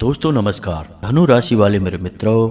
दोस्तों नमस्कार। धनु राशि वाले मेरे मित्रों,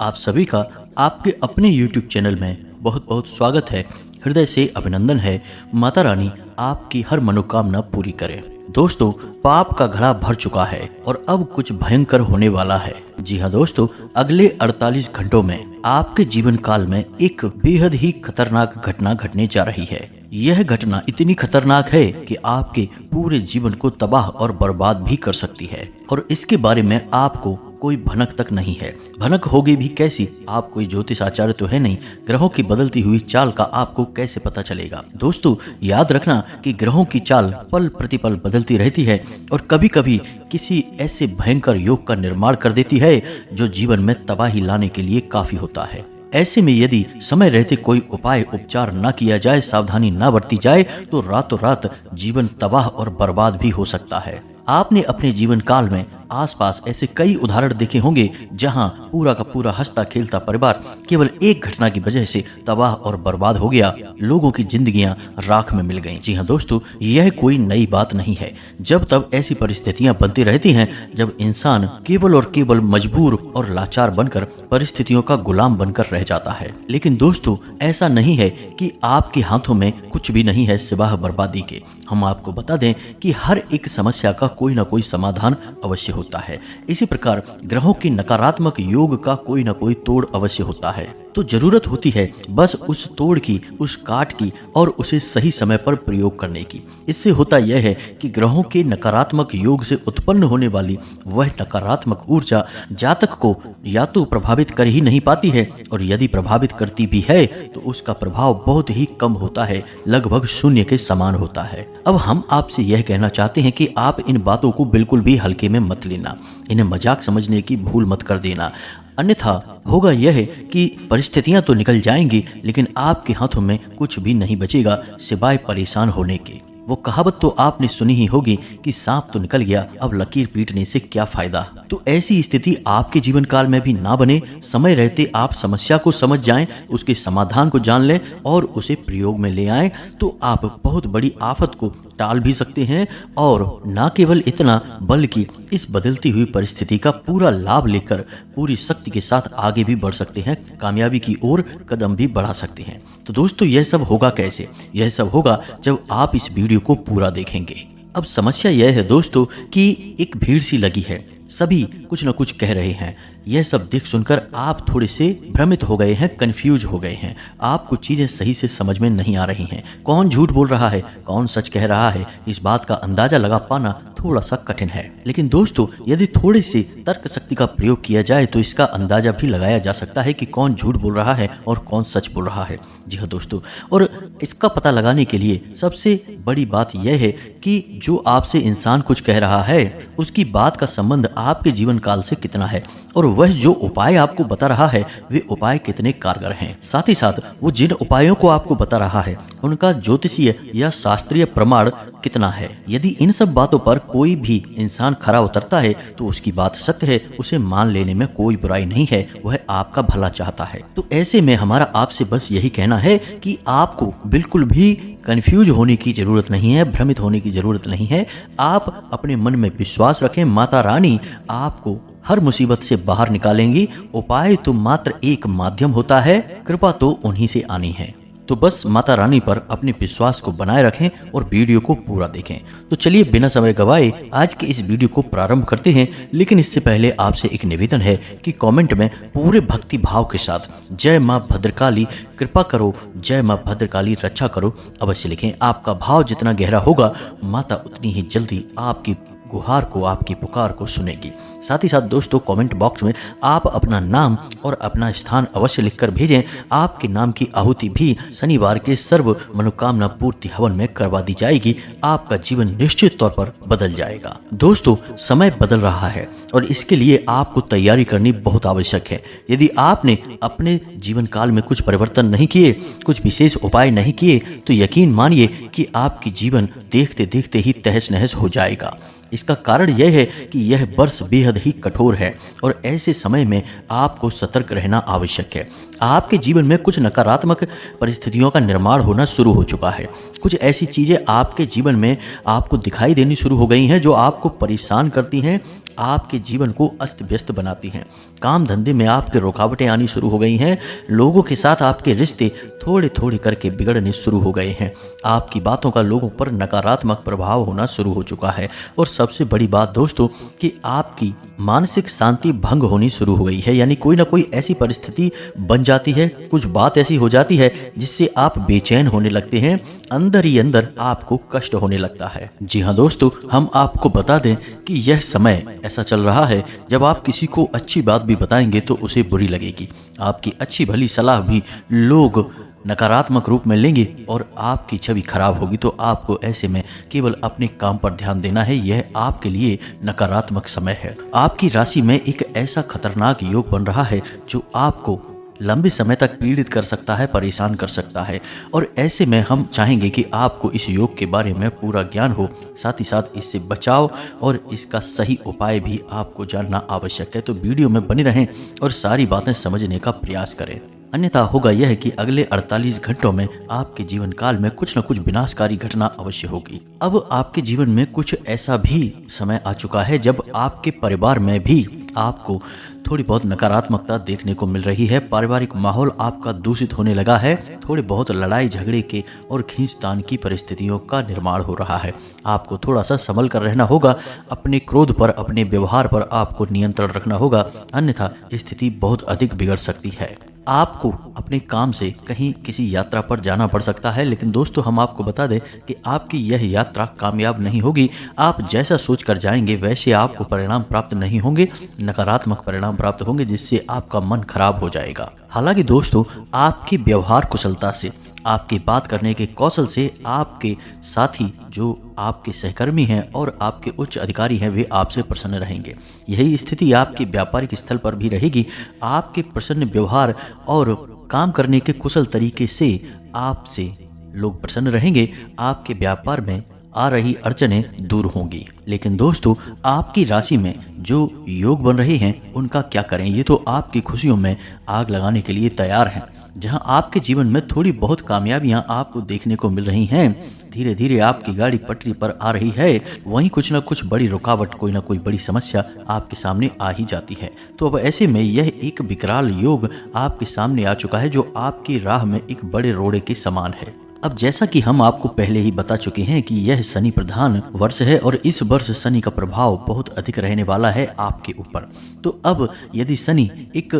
आप सभी का आपके अपने YouTube चैनल में बहुत बहुत स्वागत है। हृदय से अभिनंदन है। माता रानी आपकी हर मनोकामना पूरी करे। दोस्तों, पाप का घड़ा भर चुका है और अब कुछ भयंकर होने वाला है। जी हाँ दोस्तों, अगले 48 घंटों में आपके जीवन काल में एक बेहद ही खतरनाक घटना घटने जा रही है। यह घटना इतनी खतरनाक है कि आपके पूरे जीवन को तबाह और बर्बाद भी कर सकती है और इसके बारे में आपको कोई भनक तक नहीं है। भनक होगी भी कैसी? आप कोई ज्योतिष आचार्य तो है नहीं। ग्रहों की बदलती हुई चाल का आपको कैसे पता चलेगा? दोस्तों, याद रखना कि ग्रहों की चाल पल प्रतिपल बदलती रहती है और कभी कभी किसी ऐसे भयंकर योग का निर्माण कर देती है जो जीवन में तबाही लाने के लिए काफी होता है। ऐसे में यदि समय रहते कोई उपाय उपचार न किया जाए, सावधानी न बरती जाए तो रातों रात जीवन तबाह और बर्बाद भी हो सकता है। आपने अपने जीवन काल में आसपास ऐसे कई उदाहरण देखे होंगे जहां पूरा का पूरा हंसता खेलता परिवार केवल एक घटना की वजह से तबाह और बर्बाद हो गया। लोगों की जिंदगियां राख में मिल गईं। जी हाँ दोस्तों, यह कोई नई बात नहीं है। जब तब ऐसी परिस्थितियां बनती रहती हैं जब इंसान केवल और केवल मजबूर और लाचार बनकर परिस्थितियों का गुलाम बनकर रह जाता है। लेकिन दोस्तों, ऐसा नहीं है कि आपके हाथों में कुछ भी नहीं है सिवाय बर्बादी के। हम आपको बता दें कि हर एक समस्या का कोई ना कोई समाधान अवश्य होता है। इसी प्रकार ग्रहों की नकारात्मक योग का कोई ना कोई तोड़ अवश्य होता है। तो जरूरत होती है बस उस तोड़ की, उस काट की और उसे सही समय पर प्रयोग करने की। इससे होता यह है कि ग्रहों के नकारात्मक योग से उत्पन्न होने वाली वह नकारात्मक ऊर्जा जातक को या तो प्रभावित कर ही नहीं पाती है और यदि प्रभावित करती भी है तो उसका प्रभाव बहुत ही कम होता है, लगभग शून्य के समान होता है। अब हम आपसे यह कहना चाहते हैं कि आप इन बातों को बिल्कुल भी हल्के में मत लेना, इन्हें मजाक समझने की भूल मत कर देना। अन्यथा होगा यह कि परिस्थितियां तो निकल जाएंगी लेकिन आपके हाथों में कुछ भी नहीं बचेगा सिवाय परेशान होने के। वो कहावत तो आपने सुनी ही होगी कि सांप तो निकल गया, अब लकीर पीटने से क्या फायदा। तो ऐसी स्थिति आपके जीवन काल में भी ना बने। समय रहते आप समस्या को समझ जाएं, उसके समाधान को जान लें और उसे प्रयोग में ले आएं तो आप बहुत बड़ी आफत को टाल भी सकते हैं और न केवल इतना बल्कि इस बदलती हुई परिस्थिति का पूरा लाभ लेकर पूरी शक्ति के साथ आगे भी बढ़ सकते हैं, कामयाबी की ओर कदम भी बढ़ा सकते हैं। तो दोस्तों, यह सब होगा कैसे? यह सब होगा जब आप इस वीडियो को पूरा देखेंगे। अब समस्या यह है दोस्तों कि एक भीड़ सी लगी है, सभी कुछ न कुछ कह रहे हैं। यह सब देख सुनकर आप थोड़े से भ्रमित हो गए हैं, कंफ्यूज हो गए हैं। आपको चीजें सही से समझ में नहीं आ रही हैं। कौन झूठ बोल रहा है, कौन सच कह रहा है, इस बात का अंदाजा लगा पाना थोड़ा सा कठिन है। लेकिन दोस्तों, यदि थोड़े से तर्क शक्ति का प्रयोग किया जाए तो इसका अंदाजा भी लगाया जा सकता है कि कौन झूठ बोल रहा है और कौन सच बोल रहा है। जी हाँ दोस्तों, और इसका पता लगाने के लिए सबसे बड़ी बात यह है कि जो आपसे इंसान कुछ कह रहा है उसकी बात का संबंध आपके जीवन काल से कितना है और वह जो उपाय आपको बता रहा है वे उपाय कितने कारगर हैं। साथ ही साथ वो जिन उपायों को आपको बता रहा है उनका ज्योतिषीय या शास्त्रीय प्रमाण कितना है। यदि इन सब बातों पर कोई भी इंसान खरा उतरता है तो उसकी बात सत्य है, उसे मान लेने में कोई बुराई नहीं है, वह आपका भला चाहता है। तो ऐसे में हमारा आपसे बस यही कहना है कि आपको बिल्कुल भी कंफ्यूज होने की जरूरत नहीं है, भ्रमित होने की जरूरत नहीं है। आप अपने मन में विश्वास रखें, माता रानी आपको हर मुसीबत से बाहर निकालेंगी। उपाय तो मात्र एक माध्यम होता है, कृपा तो उन्हीं से आनी है। तो बस माता रानी पर अपने विश्वास को बनाए रखें और वीडियो को पूरा देखें। तो चलिए बिना समय गवाए आज के इस वीडियो को प्रारंभ करते हैं। लेकिन इससे पहले आपसे एक निवेदन है कि कमेंट में पूरे भक्ति भाव के साथ जय मां भद्रकाली कृपा करो, जय मां भद्रकाली रक्षा करो अवश्य लिखें। आपका भाव जितना गहरा होगा माता उतनी ही जल्दी आपकी गुहार को, आपकी पुकार को सुनेगी। साथ ही साथ दोस्तों, कमेंट बॉक्स में आप अपना नाम और अपना स्थान अवश्य लिखकर भेजें। आपके नाम की आहुति भी शनिवार के सर्व मनोकामना पूर्ति हवन में करवा दी जाएगी। आपका जीवन निश्चित तौर पर बदल जाएगा। दोस्तों, समय बदल रहा है और इसके लिए आपको तैयारी करनी बहुत आवश्यक है। यदि आपने अपने जीवन काल में कुछ परिवर्तन नहीं किए, कुछ विशेष उपाय नहीं किए तो यकीन मानिए कि आपकी जीवन देखते देखते ही तहस नहस हो जाएगा। इसका कारण यह है कि यह वर्ष बेहद ही कठोर है और ऐसे समय में आपको सतर्क रहना आवश्यक है। आपके जीवन में कुछ नकारात्मक परिस्थितियों का निर्माण होना शुरू हो चुका है। कुछ ऐसी चीज़ें आपके जीवन में आपको दिखाई देनी शुरू हो गई हैं जो आपको परेशान करती हैं, आपके जीवन को अस्त व्यस्त बनाती हैं। काम धंधे में आपके रुकावटें आनी शुरू हो गई हैं। लोगों के साथ आपके रिश्ते थोड़े थोड़े करके बिगड़ने शुरू हो गए हैं। आपकी बातों का लोगों पर नकारात्मक प्रभाव होना शुरू हो चुका है और सबसे बड़ी बात दोस्तों कि आपकी मानसिक शांति भंग होनी शुरू हो गई है। यानी कोई ना कोई ऐसी परिस्थिति बन जाती है, कुछ बात ऐसी हो जाती है जिससे आप बेचैन होने लगते हैं, अंदर ही अंदर आपको कष्ट होने लगता है। जी हाँ दोस्तों, हम आपको बता दें कि यह समय ऐसा चल रहा है जब आप किसी को अच्छी बात भी बताएंगे तो उसे बुरी लगेगी। आपकी अच्छी भली सलाह भी लोग नकारात्मक रूप में लेंगे और आपकी छवि खराब होगी। तो आपको ऐसे में केवल अपने काम पर ध्यान देना है। यह आपके लिए नकारात्मक समय है। आपकी राशि में एक ऐसा खतरनाक योग बन रहा है जो आपको लंबे समय तक पीड़ित कर सकता है, परेशान कर सकता है। और ऐसे में हम चाहेंगे कि आपको इस योग के बारे में पूरा ज्ञान हो, साथ ही साथ इससे बचाव और इसका सही उपाय भी आपको जानना आवश्यक है। तो वीडियो में बने रहें और सारी बातें समझने का प्रयास करें, अन्यथा होगा यह कि अगले 48 घंटों में आपके जीवन काल में कुछ न कुछ विनाशकारी घटना अवश्य होगी। अब आपके जीवन में कुछ ऐसा भी समय आ चुका है जब आपके परिवार में भी आपको थोड़ी बहुत नकारात्मकता देखने को मिल रही है। पारिवारिक माहौल आपका दूषित होने लगा है। थोड़े बहुत लड़ाई झगड़े के और खींचतान की परिस्थितियों का निर्माण हो रहा है। आपको थोड़ा सा संभल कर रहना होगा। अपने क्रोध पर, अपने व्यवहार पर आपको नियंत्रण रखना होगा, अन्यथा स्थिति बहुत अधिक बिगड़ सकती है। आपको अपने काम से कहीं किसी यात्रा पर जाना पड़ सकता है, लेकिन दोस्तों हम आपको बता दें कि आपकी यह यात्रा कामयाब नहीं होगी। आप जैसा सोच कर जाएंगे वैसे आपको परिणाम प्राप्त नहीं होंगे, नकारात्मक परिणाम प्राप्त होंगे जिससे आपका मन खराब हो जाएगा। हालांकि दोस्तों आपकी व्यवहार कुशलता से, आपके बात करने के कौशल से आपके साथी जो आपके सहकर्मी हैं और आपके उच्च अधिकारी हैं वे आपसे प्रसन्न रहेंगे। यही स्थिति आपके व्यापारिक स्थल पर भी रहेगी। आपके प्रसन्न व्यवहार और काम करने के कुशल तरीके से आपसे लोग प्रसन्न रहेंगे। आपके व्यापार में आ रही अड़चनें दूर होंगी। लेकिन दोस्तों आपकी राशि में जो योग बन रहे हैं उनका क्या करें? ये तो आपकी खुशियों में आग लगाने के लिए तैयार हैं। जहां आपके जीवन में थोड़ी बहुत कामयाबियां आपको देखने को मिल रही हैं, धीरे धीरे आपकी गाड़ी पटरी पर आ रही है, वहीं कुछ न कुछ बड़ी रुकावट, कोई ना कोई बड़ी समस्या आपके सामने आ ही जाती है। तो अब ऐसे में यह एक विकराल योग आपके सामने आ चुका है जो आपकी राह में एक बड़े रोड़े के समान है। अब जैसा कि हम आपको पहले ही बता चुके हैं कि यह शनि प्रधान वर्ष है और इस वर्ष शनि का प्रभाव बहुत अधिक रहने वाला है आपके ऊपर। तो अब यदि शनि एक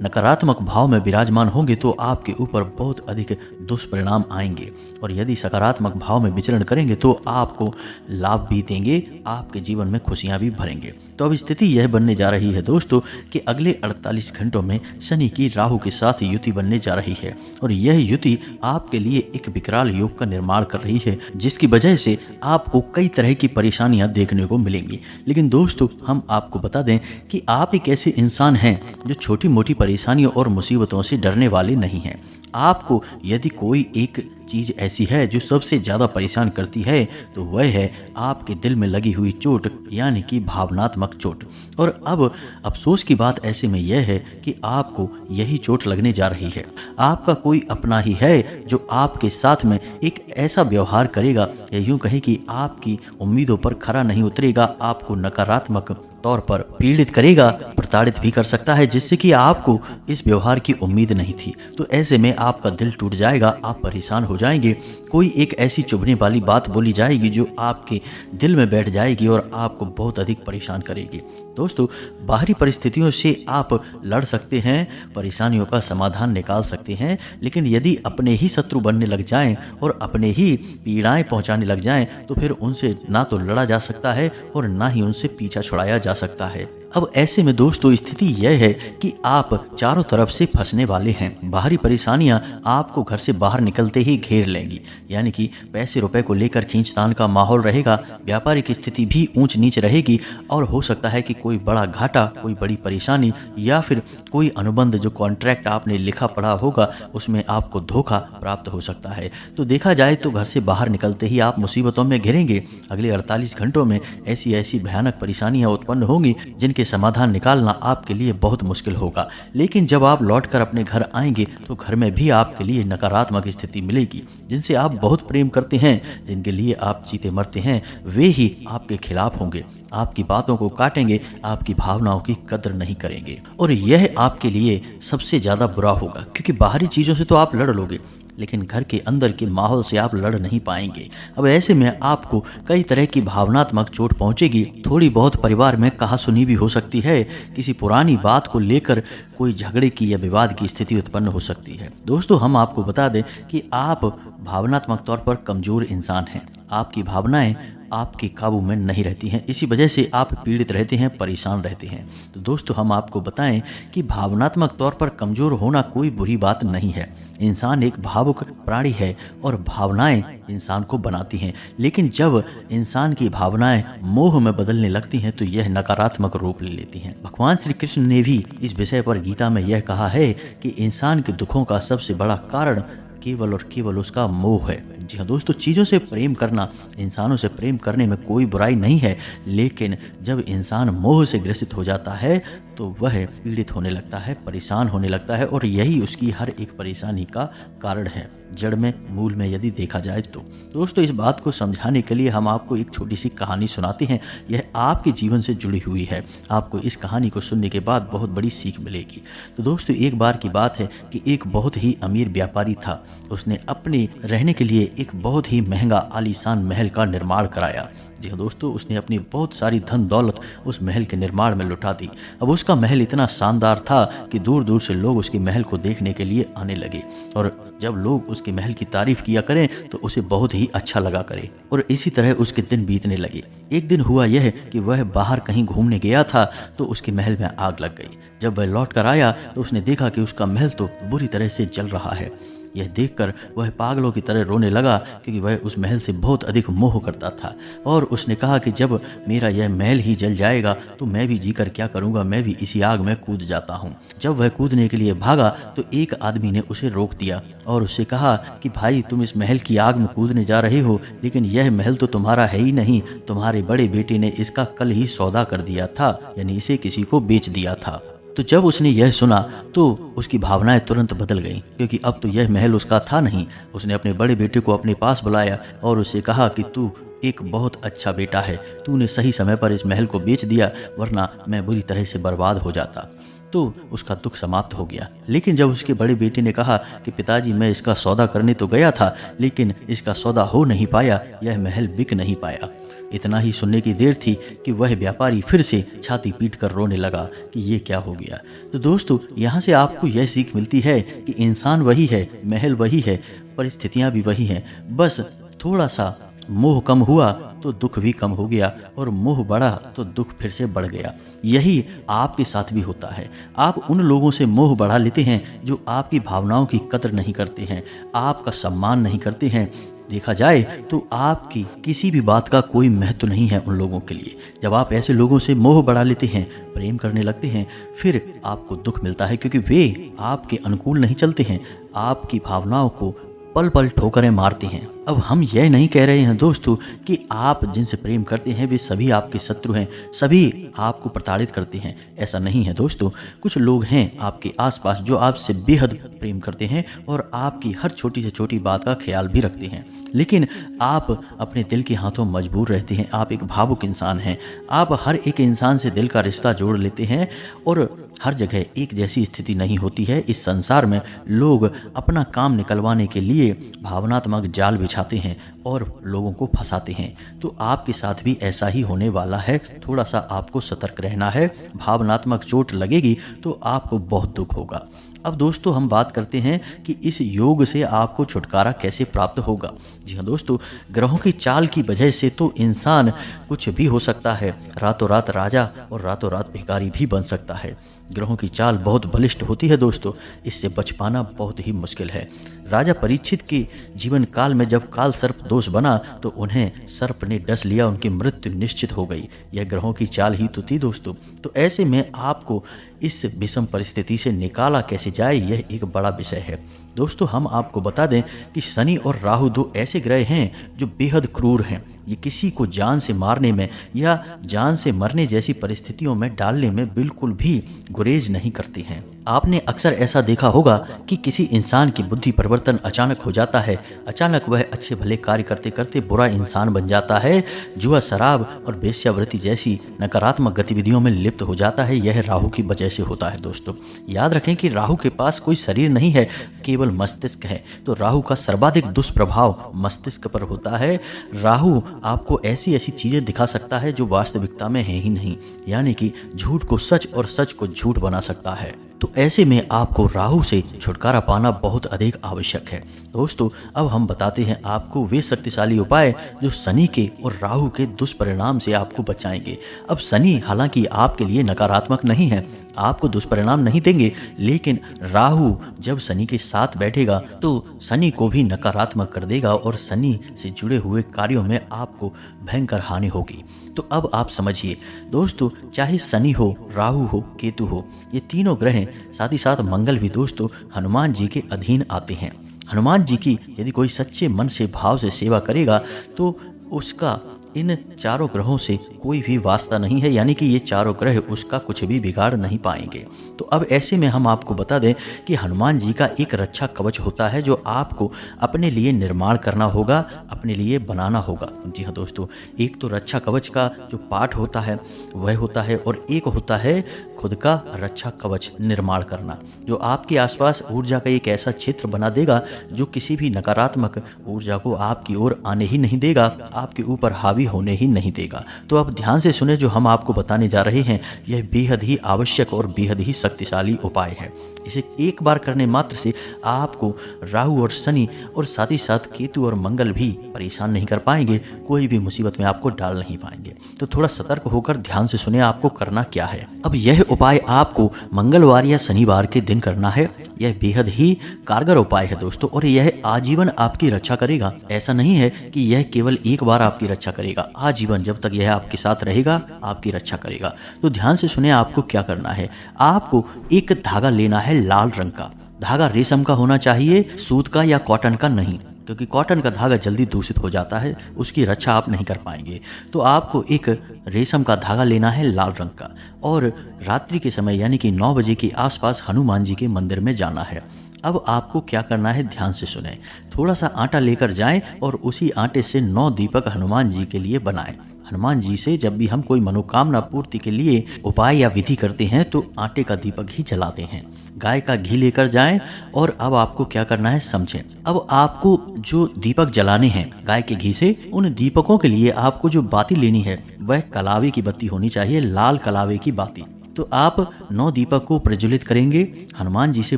नकारात्मक भाव में विराजमान होंगे तो आपके ऊपर बहुत अधिक दुष्परिणाम आएंगे, और यदि सकारात्मक भाव में विचरण करेंगे तो आपको लाभ भी देंगे, आपके जीवन में खुशियां भी भरेंगे। तो अब स्थिति यह बनने जा रही है दोस्तों कि अगले 48 घंटों में शनि की राहु के साथ युति बनने जा रही है और यह युति आपके लिए एक विकराल योग का निर्माण कर रही है, जिसकी वजह से आपको कई तरह की परेशानियां देखने को मिलेंगी। लेकिन दोस्तों हम आपको बता दें कि आप एक ऐसे इंसान हैं जो छोटी मोटी परेशानियों और मुसीबतों से डरने वाले नहीं हैं। आपको यदि कोई एक चीज़ ऐसी है जो सबसे ज़्यादा परेशान करती है तो वह है आपके दिल में लगी हुई चोट, यानी कि भावनात्मक चोट। और अब अफसोस की बात ऐसे में यह है कि आपको यही चोट लगने जा रही है। आपका कोई अपना ही है जो आपके साथ में एक ऐसा व्यवहार करेगा, या यूँ कहें कि आपकी उम्मीदों पर खरा नहीं उतरेगा, आपको नकारात्मक तौर पर पीड़ित करेगा, प्रताड़ित भी कर सकता है, जिससे कि आपको इस व्यवहार की उम्मीद नहीं थी। तो ऐसे में आपका दिल टूट जाएगा, आप परेशान हो जाएंगे। कोई एक ऐसी चुभने वाली बात बोली जाएगी जो आपके दिल में बैठ जाएगी और आपको बहुत अधिक परेशान करेगी। दोस्तों बाहरी परिस्थितियों से आप लड़ सकते हैं, परेशानियों का समाधान निकाल सकते हैं, लेकिन यदि अपने ही शत्रु बनने लग जाएं और अपने ही पीड़ाएं पहुंचाने लग जाएं तो फिर उनसे ना तो लड़ा जा सकता है और ना ही उनसे पीछा छुड़ाया जा सकता है। अब ऐसे में दोस्तों स्थिति यह है कि आप चारों तरफ से फंसने वाले हैं। बाहरी परेशानियां आपको घर से बाहर निकलते ही घेर लेंगी, यानी कि पैसे रुपए को लेकर खींचतान का माहौल रहेगा, व्यापारिक स्थिति भी ऊंच नीच रहेगी और हो सकता है कि कोई बड़ा घाटा, कोई बड़ी परेशानी या फिर कोई अनुबंध जो कॉन्ट्रैक्ट आपने लिखा पढ़ा होगा उसमें आपको धोखा प्राप्त हो सकता है। तो देखा जाए तो घर से बाहर निकलते ही आप मुसीबतों में घिरेंगे। अगले 48 घंटों में ऐसी भयानक परेशानियां उत्पन्न होंगी जिनके समाधान निकालना आपके लिए बहुत मुश्किल होगा। लेकिन जब आप लौटकर अपने घर आएंगे तो घर में भी आपके लिए नकारात्मक स्थिति मिलेगी। जिनसे आप बहुत प्रेम करते हैं, जिनके लिए आप जीते मरते हैं, वे ही आपके खिलाफ होंगे, आपकी बातों को काटेंगे, आपकी भावनाओं की कदर नहीं करेंगे और यह आपके लिए सबसे ज़्यादा बुरा होगा, क्योंकि बाहरी चीज़ों से तो आप लड़ लोगे लेकिन घर के अंदर के माहौल से आप लड़ नहीं पाएंगे। अब ऐसे में आपको कई तरह की भावनात्मक चोट पहुंचेगी। थोड़ी बहुत परिवार में कहासुनी भी हो सकती है, किसी पुरानी बात को लेकर कोई झगड़े की या विवाद की स्थिति उत्पन्न हो सकती है। दोस्तों, हम आपको बता दें कि आप भावनात्मक तौर पर कमज़ोर इंसान हैं। आपकी भावनाएं आपके काबू में नहीं रहती हैं, इसी वजह से आप पीड़ित रहते हैं, परेशान रहते हैं। तो दोस्तों, हम आपको बताएं कि भावनात्मक तौर पर कमज़ोर होना कोई बुरी बात नहीं है। इंसान एक भावुक प्राणी है और भावनाएं इंसान को बनाती हैं, लेकिन जब इंसान की भावनाएं मोह में बदलने लगती हैं तो यह नकारात्मक रूप ले लेती हैं। भगवान श्री कृष्ण ने भी इस विषय पर गीता में यह कहा है कि इंसान के दुखों का सबसे बड़ा कारण केवल और केवल उसका मोह है। जी हाँ दोस्तों, चीज़ों से प्रेम करना, इंसानों से प्रेम करने में कोई बुराई नहीं है, लेकिन जब इंसान मोह से ग्रसित हो जाता है तो वह पीड़ित होने लगता है, परेशान होने लगता है और यही उसकी हर एक परेशानी का कारण है, जड़ में, मूल में यदि देखा जाए तो। दोस्तों, इस बात को समझाने के लिए हम आपको एक छोटी सी कहानी सुनाते हैं। यह आपके जीवन से जुड़ी हुई है। आपको इस कहानी को सुनने के बाद बहुत बड़ी सीख मिलेगी। तो दोस्तों, एक बार की बात है कि एक बहुत ही अमीर व्यापारी था। उसने अपने रहने के लिए एक बहुत ही महंगा आलीशान महल का निर्माण कराया। जी हाँ दोस्तों, उसने अपनी बहुत सारी धन दौलत उस महल के निर्माण में लुटा दी। अब उसका महल इतना शानदार था कि दूर दूर से लोग उसके महल को देखने के लिए आने लगे और जब लोग उसके महल की तारीफ किया करें तो उसे बहुत ही अच्छा लगा करे और इसी तरह उसके दिन बीतने लगे। एक दिन हुआ यह कि वह बाहर कहीं घूमने गया था तो उसके महल में आग लग गई। जब वह लौट कर आया तो उसने देखा कि उसका महल तो बुरी तरह से जल रहा है। यह देखकर वह पागलों की तरह रोने लगा, क्योंकि वह उस महल से बहुत अधिक मोह करता था और उसने कहा कि जब मेरा यह महल ही जल जाएगा तो मैं भी जीकर क्या करूंगा, मैं भी इसी आग में कूद जाता हूं। जब वह कूदने के लिए भागा तो एक आदमी ने उसे रोक दिया और उससे कहा कि भाई, तुम इस महल की आग में कूदने जा रहे हो, लेकिन यह महल तो तुम्हारा है ही नहीं, तुम्हारे बड़े बेटे ने इसका कल ही सौदा कर दिया था, यानी इसे किसी को बेच दिया था। तो जब उसने यह सुना तो उसकी भावनाएं तुरंत बदल गईं, क्योंकि अब तो यह महल उसका था नहीं। उसने अपने बड़े बेटे को अपने पास बुलाया और उससे कहा कि तू एक बहुत अच्छा बेटा है, तूने सही समय पर इस महल को बेच दिया, वरना मैं बुरी तरह से बर्बाद हो जाता। तो उसका दुख समाप्त हो गया। लेकिन जब उसके बड़े बेटे ने कहा कि पिताजी, मैं इसका सौदा करने तो गया था, लेकिन इसका सौदा हो नहीं पाया, यह महल बिक नहीं पाया। इतना ही सुनने की देर थी कि वह व्यापारी फिर से छाती पीट कर रोने लगा कि ये क्या हो गया। तो दोस्तों, यहाँ से आपको यह सीख मिलती है कि इंसान वही है, महल वही है, परिस्थितियाँ भी वही हैं। बस थोड़ा सा मोह कम हुआ तो दुख भी कम हो गया और मोह बढ़ा तो दुख फिर से बढ़ गया। यही आपके साथ भी होता है। आप उन लोगों से मोह बढ़ा लेते हैं जो आपकी भावनाओं की कदर नहीं करते हैं, आपका सम्मान नहीं करते हैं। देखा जाए तो आपकी किसी भी बात का कोई महत्व नहीं है उन लोगों के लिए। जब आप ऐसे लोगों से मोह बढ़ा लेते हैं, प्रेम करने लगते हैं, फिर आपको दुख मिलता है, क्योंकि वे आपके अनुकूल नहीं चलते हैं, आपकी भावनाओं को पल पल ठोकरें मारते हैं। अब हम यह नहीं कह रहे हैं दोस्तों कि आप जिनसे प्रेम करते हैं वे सभी आपके शत्रु हैं, सभी आपको प्रताड़ित करते हैं। ऐसा नहीं है दोस्तों। कुछ लोग हैं आपके आसपास जो आपसे बेहद प्रेम करते हैं और आपकी हर छोटी से छोटी बात का ख्याल भी रखते हैं, लेकिन आप अपने दिल के हाथों मजबूर रहते हैं। आप एक भावुक इंसान हैं। आप हर एक इंसान से दिल का रिश्ता जोड़ लेते हैं और हर जगह एक जैसी स्थिति नहीं होती है। इस संसार में लोग अपना काम निकलवाने के लिए भावनात्मक जाल बिछाते हैं और लोगों को फंसाते हैं। तो आपके साथ भी ऐसा ही होने वाला है, थोड़ा सा आपको सतर्क रहना है। भावनात्मक चोट लगेगी तो आपको बहुत दुख होगा। अब दोस्तों हम बात करते हैं कि इस योग से आपको छुटकारा कैसे प्राप्त होगा। जी हाँ दोस्तों, ग्रहों की चाल की वजह से तो इंसान कुछ भी हो सकता है, रातों रात राजा और रातों रात भिखारी भी बन सकता है। ग्रहों की चाल बहुत बलिष्ठ होती है दोस्तों, इससे बच पाना बहुत ही मुश्किल है। राजा परीक्षित के जीवन काल में जब काल सर्प दोष बना तो उन्हें सर्प ने डस लिया, उनकी मृत्यु निश्चित हो गई। यह ग्रहों की चाल ही तो थी दोस्तों। तो ऐसे में आपको इस विषम परिस्थिति से निकाला कैसे जाए, यह एक बड़ा विषय है दोस्तों। हम आपको बता दें कि शनि और राहु दो ऐसे ग्रह हैं जो बेहद क्रूर हैं। ये किसी को जान से मारने में या जान से मरने जैसी परिस्थितियों में डालने में बिल्कुल भी गुरेज नहीं करते हैं। आपने अक्सर ऐसा देखा होगा कि किसी इंसान की बुद्धि परिवर्तन अचानक हो जाता है, अचानक वह अच्छे भले कार्य करते करते बुरा इंसान बन जाता है, जुआ, शराब और वेश्यावृत्ति जैसी नकारात्मक गतिविधियों में लिप्त हो जाता है। यह राहु की वजह से होता है दोस्तों। याद रखें कि राहु के पास कोई शरीर नहीं है, केवल मस्तिष्क है। तो राहु का सर्वाधिक दुष्प्रभाव मस्तिष्क पर होता है। राहु आपको ऐसी ऐसी चीजें दिखा सकता है जो वास्तविकता में है ही नहीं, यानी कि झूठ को सच और सच को झूठ बना सकता है। तो ऐसे में आपको राहु से छुटकारा पाना बहुत अधिक आवश्यक है दोस्तों। अब हम बताते हैं आपको वे शक्तिशाली उपाय जो शनि के और राहु के दुष्परिणाम से आपको बचाएंगे। अब शनि हालांकि आपके लिए नकारात्मक नहीं है, आपको दुष्परिणाम नहीं देंगे, लेकिन राहु जब शनि के साथ बैठेगा तो शनि को भी नकारात्मक कर देगा और शनि से जुड़े हुए कार्यों में आपको भयंकर हानि होगी। तो अब आप समझिए दोस्तों, चाहे शनि हो, राहु हो, केतु हो, ये तीनों ग्रह, साथ ही साथ मंगल भी दोस्तों हनुमान जी के अधीन आते हैं। हनुमान जी की यदि कोई सच्चे मन से भाव से सेवा करेगा तो उसका इन चारों ग्रहों से कोई भी वास्ता नहीं है, यानी कि ये चारों ग्रह उसका कुछ भी बिगाड़ नहीं पाएंगे। तो अब ऐसे में हम आपको बता दें कि हनुमान जी का एक रक्षा कवच होता है जो आपको अपने लिए निर्माण करना होगा, अपने लिए बनाना होगा। जी हाँ दोस्तों, एक तो रक्षा कवच का जो पाठ होता है वह होता है, और एक होता है खुद का रक्षा कवच निर्माण करना, जो आपके आसपास ऊर्जा का एक ऐसा क्षेत्र बना देगा जो किसी भी नकारात्मक ऊर्जा को आपकी ओर आने ही नहीं देगा, आपके ऊपर हावी होने ही नहीं देगा। तो आप ध्यान से सुने, जो हम आपको बताने जा रहे हैं यह बेहद ही आवश्यक और बेहद ही शक्तिशाली उपाय है। इसे एक बार करने मात्र से आपको राहु और शनि और साथ ही साथ केतु और मंगल भी परेशान नहीं कर पाएंगे, कोई भी मुसीबत में आपको डाल नहीं पाएंगे। तो थोड़ा सतर्क होकर ध्यान से सुने आपको करना क्या है। अब यह उपाय आपको मंगलवार या शनिवार के दिन करना है। यह बेहद ही कारगर उपाय है दोस्तों, और यह आजीवन आपकी रक्षा करेगा। ऐसा नहीं है कि यह केवल एक बार आपकी रक्षा करेगा, आजीवन जब तक यह आपके साथ रहेगा आपकी रक्षा करेगा। तो ध्यान से सुने आपको क्या करना है। आपको एक धागा लेना है लाल रंग का। धागा रेशम का होना चाहिए, सूत का या कॉटन का नहीं, क्योंकि कॉटन का धागा जल्दी दूषित हो जाता है, उसकी रक्षा आप नहीं कर पाएंगे। तो आपको एक रेशम का धागा लेना है लाल रंग का, और रात्रि के समय यानी कि 9 बजे के आसपास हनुमान जी के मंदिर में जाना है। अब आपको क्या करना है, ध्यान से सुने। थोड़ा सा आटा लेकर जाएं और उसी आटे से 9 दीपक हनुमान जी के लिए बनाएं। हनुमान जी से जब भी हम कोई मनोकामना पूर्ति के लिए उपाय या विधि करते हैं तो आटे का दीपक ही जलाते हैं। गाय का घी लेकर जाएं, और अब आपको क्या करना है समझें। अब आपको जो दीपक जलाने हैं गाय के घी से, उन दीपकों के लिए आपको जो बाती लेनी है वह कलावे की बत्ती होनी चाहिए, लाल कलावे की बाती। तो आप 9 दीपक को प्रज्वलित करेंगे, हनुमान जी से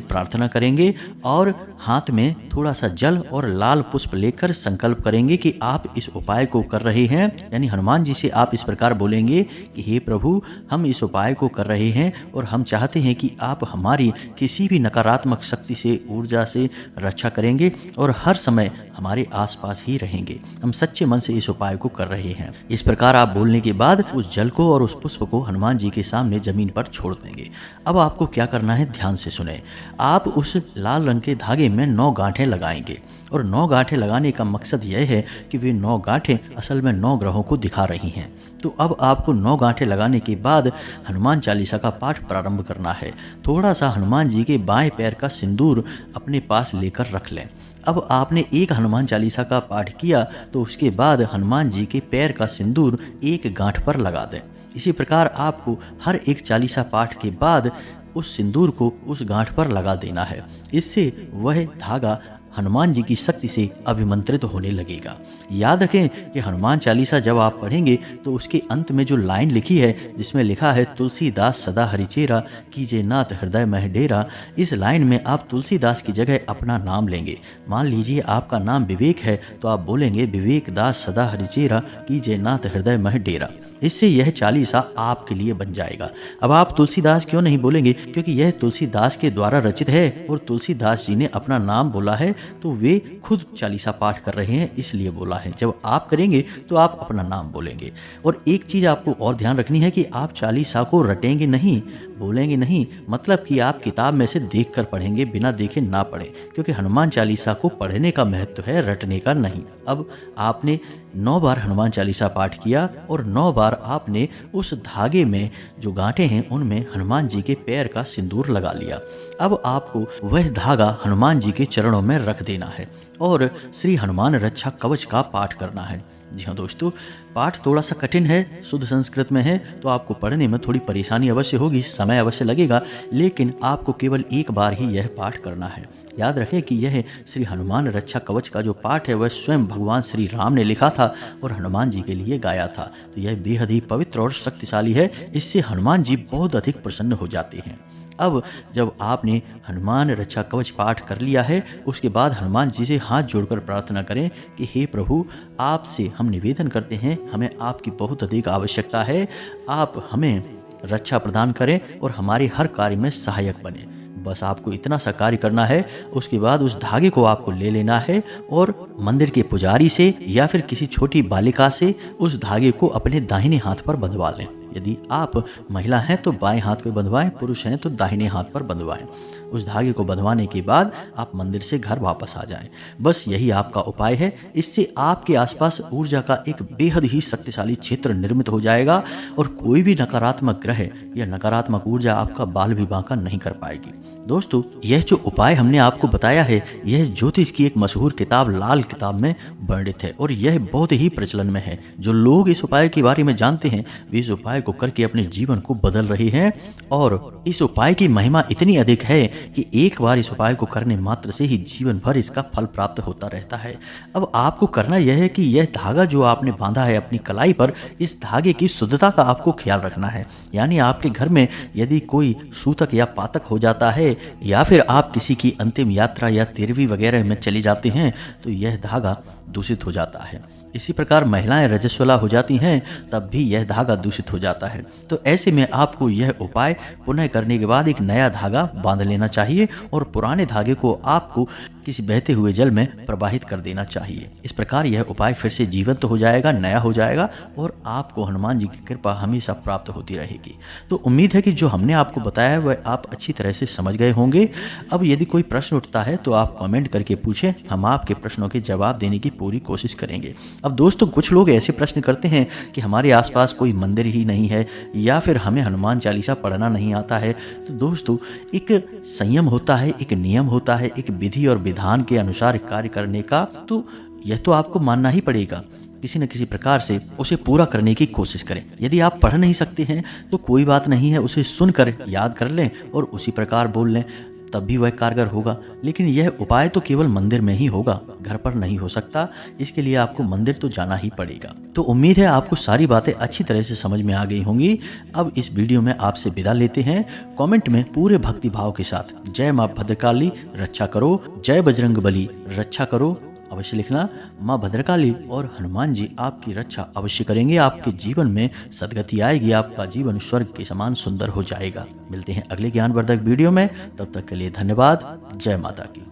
प्रार्थना करेंगे और हाथ में थोड़ा सा जल और लाल पुष्प लेकर संकल्प करेंगे कि आप इस उपाय को कर रहे हैं। यानी हनुमान जी से आप इस प्रकार बोलेंगे कि हे प्रभु, हम इस उपाय को कर रहे हैं और हम चाहते हैं कि आप हमारी किसी भी नकारात्मक शक्ति से, ऊर्जा से रक्षा करेंगे और हर समय हमारे आसपास ही रहेंगे। हम सच्चे मन से इस उपाय को कर रहे हैं। इस प्रकार आप बोलने के बाद उस जल को और उस पुष्प को हनुमान जी के सामने जमीन पर छोड़ देंगे। अब आपको क्या करना है, ध्यान से सुने। आप उस लाल रंग के धागे में 9 गांठें लगाएंगे, और 9 गांठें लगाने का मकसद यह है कि वे 9 गांठें असल में 9 ग्रहों को दिखा रही हैं। तो अब आपको 9 गांठें लगाने के बाद हनुमान चालीसा का पाठ प्रारंभ करना है। थोड़ा सा हनुमान जी के बाएं पैर का सिंदूर अपने पास लेकर रख लें। अब आपने एक हनुमान चालीसा का पाठ किया तो उसके बाद हनुमान जी के पैर का सिंदूर एक गांठ पर लगा दें। इसी प्रकार आपको हर एक चालीसा पाठ के बाद उस सिंदूर को उस गांठ पर लगा देना है। इससे वह धागा हनुमान जी की शक्ति से अभिमंत्रित होने लगेगा। याद रखें कि हनुमान चालीसा जब आप पढ़ेंगे तो उसके अंत में जो लाइन लिखी है जिसमें लिखा है तुलसीदास सदा हरिचेरा कीजे नाथ हृदय मह डेरा, इस लाइन में आप तुलसीदास की जगह अपना नाम लेंगे। मान लीजिए आपका नाम विवेक है तो आप बोलेंगे विवेक दास सदा हरिचेरा कीजे नाथ हृदय मह डेरा। इससे यह चालीसा आपके लिए बन जाएगा। अब आप तुलसीदास क्यों नहीं बोलेंगे? क्योंकि यह तुलसीदास के द्वारा रचित है और तुलसीदास जी ने अपना नाम बोला है तो वे खुद चालीसा पाठ कर रहे हैं इसलिए बोला है। जब आप करेंगे तो आप अपना नाम बोलेंगे। और एक चीज़ आपको और ध्यान रखनी है कि आप चालीसा को रटेंगे नहीं, बोलेंगे नहीं, मतलब कि आप किताब में से देख कर पढ़ेंगे, बिना देखे ना पढ़ें, क्योंकि हनुमान चालीसा को पढ़ने का महत्व है, रटने का नहीं। अब आपने 9 बार हनुमान चालीसा पाठ किया और 9 बार आपने उस धागे में जो गांठे हैं उनमें हनुमान जी के पैर का सिंदूर लगा लिया। अब आपको वह धागा हनुमान जी के चरणों में रख देना है और श्री हनुमान रक्षा कवच का पाठ करना है। जी हाँ दोस्तों, पाठ थोड़ा सा कठिन है, शुद्ध संस्कृत में है तो आपको पढ़ने में थोड़ी परेशानी अवश्य होगी, समय अवश्य लगेगा, लेकिन आपको केवल एक बार ही यह पाठ करना है। याद रखें कि यह श्री हनुमान रक्षा कवच का जो पाठ है वह स्वयं भगवान श्री राम ने लिखा था और हनुमान जी के लिए गाया था। तो यह बेहद ही पवित्र और शक्तिशाली है, इससे हनुमान जी बहुत अधिक प्रसन्न हो जाते हैं। अब जब आपने हनुमान रक्षा कवच पाठ कर लिया है उसके बाद हनुमान जी से हाथ जोड़कर प्रार्थना करें कि हे प्रभु, आपसे हम निवेदन करते हैं, हमें आपकी बहुत अधिक आवश्यकता है, आप हमें रक्षा प्रदान करें और हमारे हर कार्य में सहायक बने। बस आपको इतना सा कार्य करना है। उसके बाद उस धागे को आपको ले लेना है और मंदिर के पुजारी से या फिर किसी छोटी बालिका से उस धागे को अपने दाहिने हाथ पर बंधवा लें। यदि आप महिला हैं तो बाएं हाथ पे बंधवाएं, पुरुष हैं तो दाहिने हाथ पर बंधवाएं। उस धागे को बंधवाने के बाद आप मंदिर से घर वापस आ जाएं। बस यही आपका उपाय है। इससे आपके आसपास ऊर्जा का एक बेहद ही शक्तिशाली क्षेत्र निर्मित हो जाएगा और कोई भी नकारात्मक ग्रह या नकारात्मक ऊर्जा आपका बाल भी बांका नहीं कर पाएगी। दोस्तों, यह जो उपाय हमने आपको बताया है यह ज्योतिष की एक मशहूर किताब लाल किताब में वर्णित है और यह बहुत ही प्रचलन में है। जो लोग इस उपाय के बारे में जानते हैं वे इस उपाय को करके अपने जीवन को बदल रहे हैं और इस उपाय की महिमा इतनी अधिक है कि एक बार इस उपाय को करने मात्र से ही जीवन भर इसका फल प्राप्त होता रहता है। अब आपको करना यह है कि यह धागा जो आपने बांधा है अपनी कलाई पर, इस धागे की शुद्धता का आपको ख्याल रखना है। यानी आपके घर में यदि कोई सूतक या पातक हो जाता है या फिर आप किसी की अंतिम यात्रा या तेरहवीं वगैरह में चली जाते हैं तो यह धागा दूषित हो जाता है। इसी प्रकार महिलाएं रजस्वला हो जाती हैं तब भी यह धागा दूषित हो जाता है। तो ऐसे में आपको यह उपाय पुनः करने के बाद एक नया धागा बांध लेना चाहिए और पुराने धागे को आपको किसी बहते हुए जल में प्रवाहित कर देना चाहिए। इस प्रकार यह उपाय फिर से जीवंत हो जाएगा, नया हो जाएगा और आपको हनुमान जी की कृपा हमेशा प्राप्त होती रहेगी। तो उम्मीद है कि जो हमने आपको बताया है वह आप अच्छी तरह से समझ गए होंगे। अब यदि कोई प्रश्न उठता है तो आप कमेंट करके पूछें, हम आपके प्रश्नों के जवाब देने की पूरी कोशिश करेंगे। अब दोस्तों, कुछ लोग ऐसे प्रश्न करते हैं कि हमारे आसपास कोई मंदिर ही नहीं है या फिर हमें हनुमान चालीसा पढ़ना नहीं आता है। तो दोस्तों, एक संयम होता है, एक नियम होता है, एक विधि और विधान के अनुसार कार्य करने का, तो यह तो आपको मानना ही पड़ेगा। किसी न किसी प्रकार से उसे पूरा करने की कोशिश करें। यदि आप पढ़ नहीं सकते हैं तो कोई बात नहीं है, उसे सुनकर याद कर लें और उसी प्रकार बोल लें, तब भी वह कारगर होगा। लेकिन यह उपाय तो केवल मंदिर में ही होगा, घर पर नहीं हो सकता। इसके लिए आपको मंदिर तो जाना ही पड़ेगा। तो उम्मीद है आपको सारी बातें अच्छी तरह से समझ में आ गई होंगी। अब इस वीडियो में आपसे विदा लेते हैं। कमेंट में पूरे भक्ति भाव के साथ जय मां भद्रकाली रक्षा करो, जय बजरंगबली रक्षा करो अवश्य लिखना। माँ भद्रकाली और हनुमान जी आपकी रक्षा अवश्य करेंगे। आपके जीवन में सद्गति आएगी, आपका जीवन स्वर्ग के समान सुंदर हो जाएगा। मिलते हैं अगले ज्ञानवर्धक वीडियो में, तब तक के लिए धन्यवाद। जय माता की।